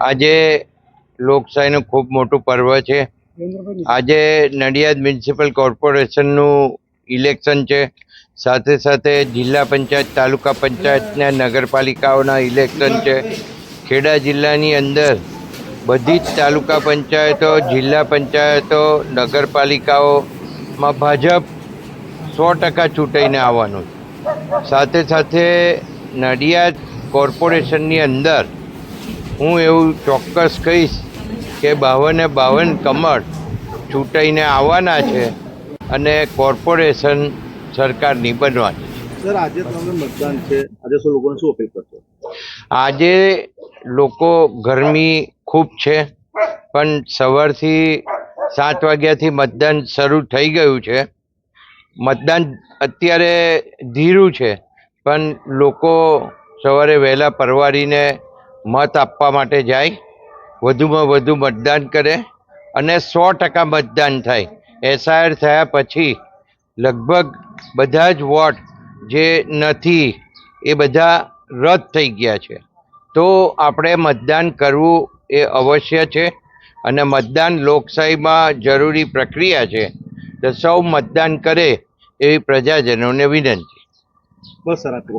આજે લોકશાહીનું ખૂબ મોટું પર્વ છે. આજે નડિયાદ મ્યુનિસિપલ કોર્પોરેશનનું ઇલેક્શન છે. સાથે સાથે જિલ્લા પંચાયત, તાલુકા પંચાયત ને નગરપાલિકાઓના ઇલેક્શન છે. ખેડા જિલ્લાની અંદર બધી જ તાલુકા પંચાયતો, જિલ્લા પંચાયતો, નગરપાલિકાઓમાં ભાજપ 100% ચૂંટાઈને આવવાનું છે. સાથે સાથે નડિયાદ કોર્પોરેશનની અંદર હું એવું ચોક્કસ કહીશ કે 52 કમળ ચૂંટાઈને આવવાના છે અને કોર્પોરેશન સરકારની બનવાની છે. સર, આજે તમને મતદાન છે, આજે શું લોકોને શું અપીલ કરશો? આજે લોકો ગરમી ખૂબ છે, પણ સવારથી 7 વાગ્યાથી મતદાન શરૂ થઈ ગયું છે. મતદાન અત્યારે ધીરું છે, પણ લોકો સવારે વહેલા પરવારીને મત આપવા માટે જાય, વધુમાં વધુ મતદાન કરે અને 100% મતદાન થાય. એસઆઈઆર થયા પછી લગભગ બધા જ વોટ જે નથી એ બધા રદ થઈ ગયા છે. તો આપણે મતદાન કરવું એ અવશ્ય છે અને મતદાન લોકશાહીમાં જરૂરી પ્રક્રિયા છે. તો સૌ મતદાન કરે એવી પ્રજાજનોને વિનંતી. બસ સર, આટલું.